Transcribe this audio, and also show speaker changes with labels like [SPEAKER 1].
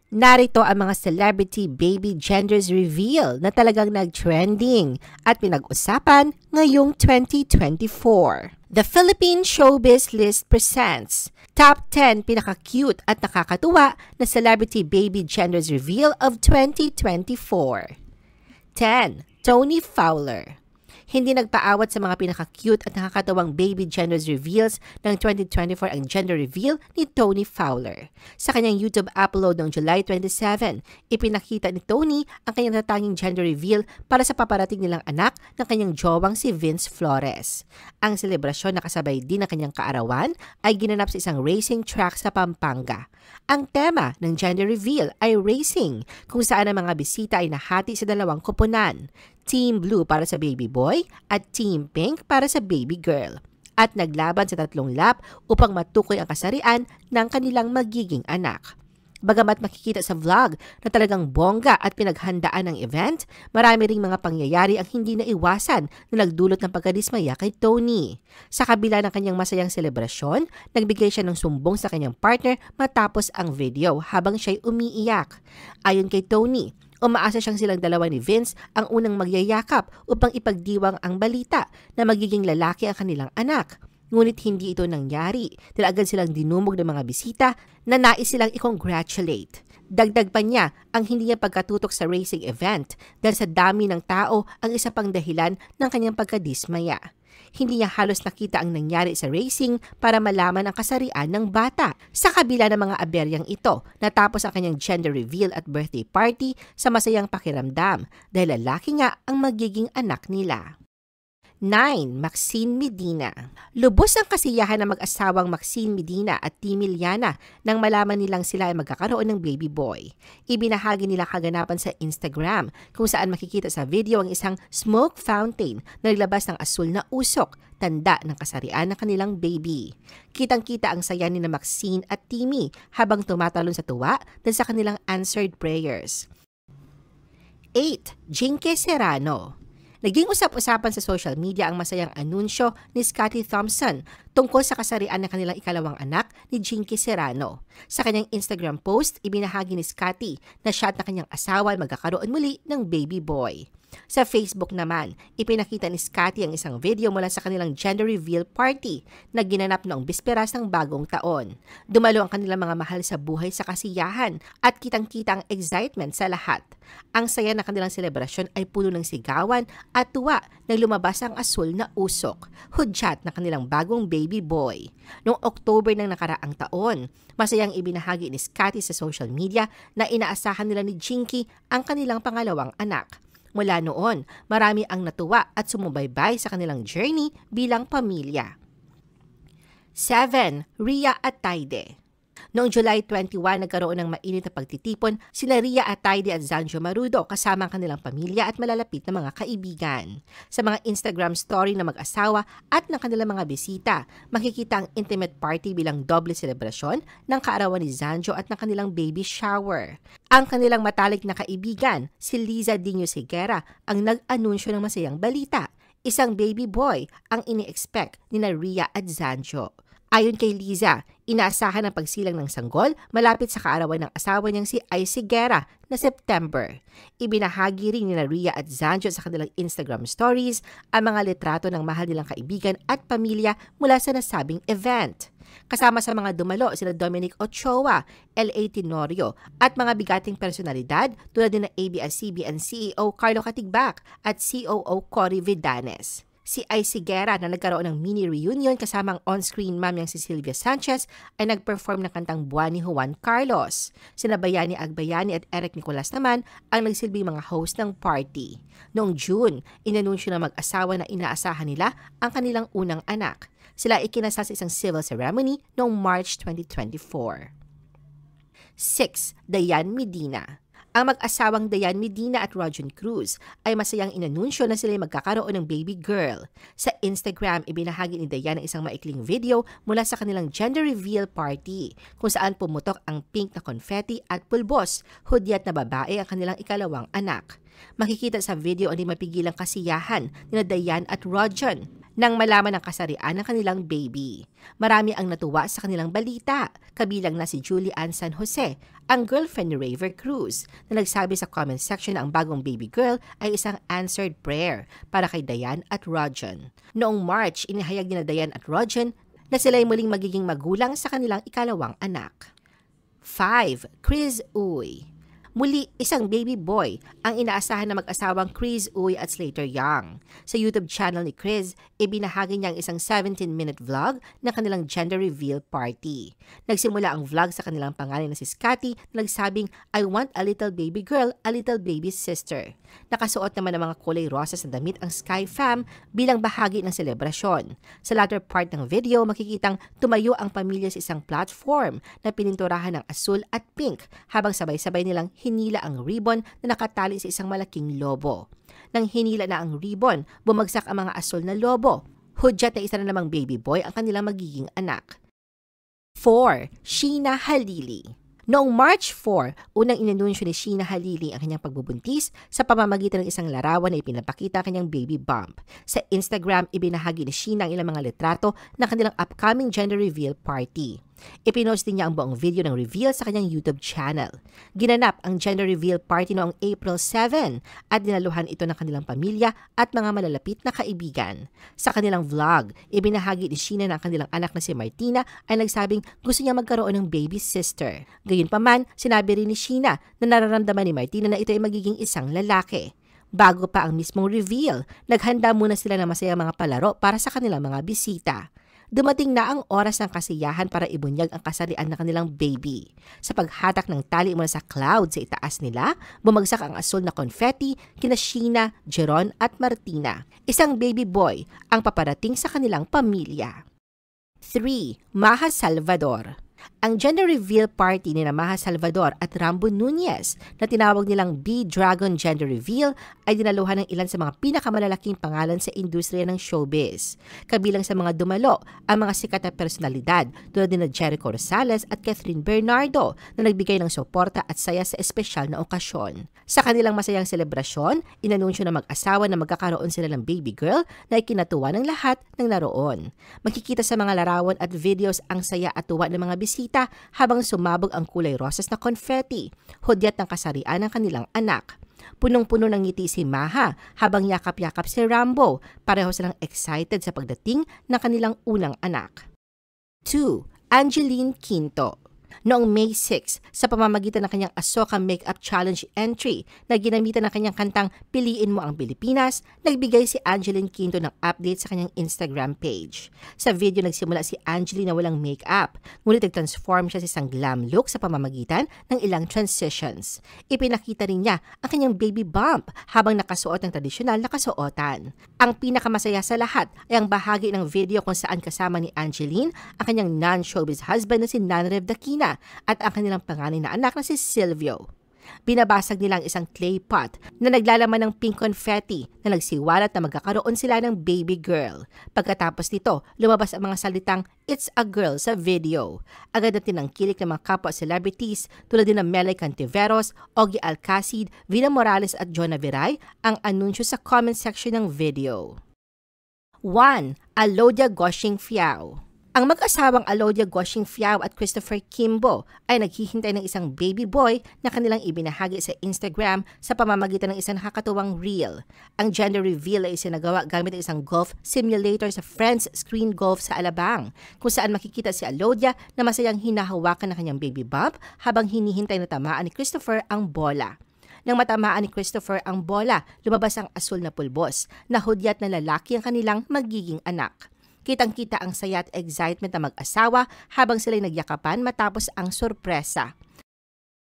[SPEAKER 1] Narito ang mga celebrity baby genders reveal na talagang nag-trending at pinag-usapan ngayong 2024. The Philippine Showbiz List presents Top 10 Pinaka-Cute at Nakakatuwa na Celebrity Baby Genders Reveal of 2024. 10. Tony Fowler. Hindi nagpaawat sa mga pinaka-cute at nakakatawang baby genders reveals ng 2024 ang gender reveal ni Tony Fowler. Sa kanyang YouTube upload noong July 27, ipinakita ni Tony ang kanyang natatanging gender reveal para sa paparating nilang anak ng kanyang jowang si Vince Flores. Ang selebrasyon na kasabay din ng kanyang kaarawan ay ginanap sa isang racing track sa Pampanga. Ang tema ng gender reveal ay racing, kung saan ang mga bisita ay nahati sa dalawang koponan. Team Blue para sa baby boy at Team Pink para sa baby girl. At naglaban sa 3 lap upang matukoy ang kasarian ng kanilang magiging anak. Bagamat makikita sa vlog na talagang bongga at pinaghandaan ng event, marami ring mga pangyayari ang hindi naiwasan na nagdulot ng pagkadismaya kay Tony. Sa kabila ng kanyang masayang selebrasyon, nagbigay siya ng sumbong sa kanyang partner matapos ang video habang siya'y umiiyak. Ayon kay Tony, umaasa siyang silang dalawa ni Vince ang unang magyayakap upang ipagdiwang ang balita na magiging lalaki ang kanilang anak. Ngunit hindi ito nangyari dahil agad silang dinumog ng mga bisita na nais silang i-congratulate. Dagdag pa niya ang hindi niya pagkatutok sa racing event dahil sa dami ng tao ang isa pang dahilan ng kanyang pagkadismaya. Hindi niya halos nakita ang nangyari sa racing para malaman ang kasarian ng bata. Sa kabila ng mga aberyang ito, natapos ang kanyang gender reveal at birthday party sa masayang pakiramdam dahil lalaki nga ang magiging anak nila. 9. Maxine Medina. Lubos ang kasiyahan ng mag-asawang Maxine Medina at Timmy Liana nang malaman nilang sila ay magkakaroon ng baby boy. Ibinahagi nila kaganapan sa Instagram kung saan makikita sa video ang isang smoke fountain na naglabas ng asul na usok, tanda ng kasarian ng kanilang baby. Kitang-kita ang saya ni na Maxine at Timmy habang tumatalon sa tuwa dahil sa kanilang answered prayers. 8. Jinky Serrano. Naging usap-usapan sa social media ang masayang anunsyo ni Scottie Thompson tungkol sa kasarian ng kanilang ikalawang anak ni Jinky Serrano. Sa kanyang Instagram post, ibinahagi ni Scottie na siya at na kanyang asawa ay magkakaroon muli ng baby boy. Sa Facebook naman, ipinakita ni Scottie ang isang video mula sa kanilang gender reveal party na ginanap noong bisperas ng bagong taon. Dumalo ang kanilang mga mahal sa buhay sa kasiyahan at kitang-kita ang excitement sa lahat. Ang saya ng kanilang selebrasyon ay puno ng sigawan at tuwa nang lumabas ang asul na usok, hudyat ng kanilang bagong baby boy. Noong October ng nakaraang taon, masayang ibinahagi ni Scottie sa social media na inaasahan nila ni Jinky ang kanilang pangalawang anak. Mula noon, marami ang natuwa at sumubaybay sa kanilang journey bilang pamilya. 7. Rhea at Taide. Noong July 21, nagkaroon ng mainit na pagtitipon sina Rhea at Taide at Zanjo Marudo kasama ang kanilang pamilya at malalapit na mga kaibigan. Sa mga Instagram story ng mag-asawa at ng kanilang mga bisita, makikita ang intimate party bilang doble selebrasyon ng kaarawan ni Zanjo at ng kanilang baby shower. Ang kanilang matalik na kaibigan, si Liza Dino Seguera, ang nag-anunsyo ng masayang balita. Isang baby boy ang ini-expect ni na Rhea at Zanjo. Ayon kay Liza, inaasahan ang pagsilang ng sanggol malapit sa kaarawan ng asawa niyang si Ay Seguera na September. Ibinahagi rin ni Rhea at Zanjo sa kanilang Instagram stories ang mga litrato ng mahal nilang kaibigan at pamilya mula sa nasabing event. Kasama sa mga dumalo sila Dominic Ochoa, L.A. Tenorio at mga bigating personalidad tulad din ng ABS-CBN CEO Carlo Katigbak at COO Cory Vidanes. Si Ay Seguera na nagkaroon ng mini reunion kasama ang on-screen mom niyang si Sylvia Sanchez ay nag-perform ng kantang Buwan ni Juan Carlos. Sina Bayani Agbayani at Eric Nicolas naman ang nagsilbing mga host ng party. Noong June, inanunsyo ng mag-asawa na inaasahan nila ang kanilang unang anak. Sila ikinasal sa isang civil ceremony noong March 2024. 6. Dayan Medina. Ang mag-asawang Dayan Medina at Rojan Cruz ay masayang inanunsyo na sila magkakaroon ng baby girl. Sa Instagram, ibinahagi ni Dayan ang isang maikling video mula sa kanilang gender reveal party kung saan pumutok ang pink na confetti at pulbos, hudyat na babae ang kanilang ikalawang anak. Makikita sa video ang di mapigilang kasiyahan ni Dayan at Rojan nang malaman ang kasarian ng kanilang baby. Marami ang natuwa sa kanilang balita, kabilang na si Julie Ann San Jose, ang girlfriend ni Raver Cruz, na nagsabi sa comment section na ang bagong baby girl ay isang answered prayer para kay Dayan at Rojan. Noong March, inihayag ni Dayan at Rojan na sila ay muling magiging magulang sa kanilang ikalawang anak. 5. Chris Uy. Muli, isang baby boy ang inaasahan na mag-asawang Chris Uy at Slater Young. Sa YouTube channel ni Chris, ibinahagi niya ang isang 17-minute vlog ng kanilang gender reveal party. Nagsimula ang vlog sa kanilang pangalan na si Scotty na nagsabing, "I want a little baby girl, a little baby sister." Nakasuot naman ng mga kulay rosas na damit ang Sky Fam bilang bahagi ng selebrasyon. Sa latter part ng video, makikitang tumayo ang pamilya sa isang platform na pininturahan ng asul at pink habang sabay-sabay nilang hinila ang ribbon na nakatali sa isang malaking lobo. Nang hinila na ang ribbon, bumagsak ang mga asul na lobo. Hudyat na isa na namang baby boy ang kanilang magiging anak. 4. Sheena Halili. Noong March 4, unang inanunsyo ni Sheena Halili ang kanyang pagbubuntis sa pamamagitan ng isang larawan na ipinapakita ang kanyang baby bump. Sa Instagram, ibinahagi ni Sheena ang ilang mga litrato ng kanilang upcoming gender reveal party. Ipinost din niya ang buong video ng reveal sa kanyang YouTube channel. Ginanap ang gender reveal party noong April 7 at dinaluhan ito ng kanilang pamilya at mga malalapit na kaibigan. Sa kanilang vlog, ibinahagi ni Sheena na ang kanilang anak na si Martina ay nagsabing gusto niya magkaroon ng baby sister. Gayunpaman, sinabi rin ni Sheena na nararamdaman ni Martina na ito ay magiging isang lalaki. Bago pa ang mismong reveal, naghanda muna sila ng masayang mga palaro para sa kanilang mga bisita. Dumating na ang oras ng kasiyahan para ibunyag ang kasarian ng kanilang baby. Sa paghatak ng tali mula sa cloud sa itaas nila, bumagsak ang asul na confetti kina Sheena, Jeron at Martina. Isang baby boy ang paparating sa kanilang pamilya. 3. Maha Salvador. Ang gender reveal party ni Maha Salvador at Rambo Nunez na tinawag nilang B-Dragon Gender Reveal ay dinaluhan ng ilan sa mga pinakamalalaking pangalan sa industriya ng showbiz. Kabilang sa mga dumalo ang mga sikat na personalidad tulad ni Jericho Rosales at Catherine Bernardo na nagbigay ng suporta at saya sa espesyal na okasyon. Sa kanilang masayang selebrasyon, inanunsyo na mag-asawa na magkakaroon sila ng baby girl na ikinatuwa ng lahat ng naroon. Makikita sa mga larawan at videos ang saya at tuwa ng mga bisita habang sumabog ang kulay rosas na confetti, hudyat ng kasarian ng kanilang anak. Punong-puno ng ngiti si Maha habang yakap-yakap si Rambo. Pareho silang excited sa pagdating ng kanilang unang anak. 2. Angeline Quinto. Noong May 6, sa pamamagitan ng kanyang Asoka Makeup Challenge entry na ginamitan ng kanyang kantang Piliin Mo Ang Pilipinas, nagbigay si Angeline Quinto ng update sa kanyang Instagram page. Sa video, nagsimula si Angeline na walang makeup, ngunit nag-transform siya sa isang glam look sa pamamagitan ng ilang transitions. Ipinakita rin niya ang kanyang baby bump habang nakasuot ng tradisyonal na kasuotan. Ang pinakamasaya sa lahat ay ang bahagi ng video kung saan kasama ni Angeline ang kanyang non-showbiz husband na si Nanrev Dakina at ang kanilang panganay na anak na si Silvio. Binabasag nila ang isang clay pot na naglalaman ng pink confetti na nagsiwalat na magkakaroon sila ng baby girl. Pagkatapos nito, lumabas ang mga salitang "It's a girl" sa video. Agad na tinangkilik ng mga kapwa celebrities tulad din ng Melay Cantiveros, Ogie Alcacid, Vina Morales at Jonah Viray ang anunsyo sa comment section ng video. 1. Alodia Goshing Fiao. Ang mag-asawang Alodia Goshing Fiao at Christopher Kimbo ay naghihintay ng isang baby boy na kanilang ibinahagi sa Instagram sa pamamagitan ng isang nakakatuwang reel. Ang gender reveal ay isinagawa gamit ang isang golf simulator sa Friends Screen Golf sa Alabang, kung saan makikita si Alodia na masayang hinahawakan ng kanyang baby bump habang hinihintay na tamaan ni Christopher ang bola. Nang matamaan ni Christopher ang bola, lumabas ang asul na pulbos na hudyat na lalaki ang kanilang magiging anak. Kitang-kita ang saya at excitement ng mag-asawa habang sila'y nagyakapan matapos ang sorpresa.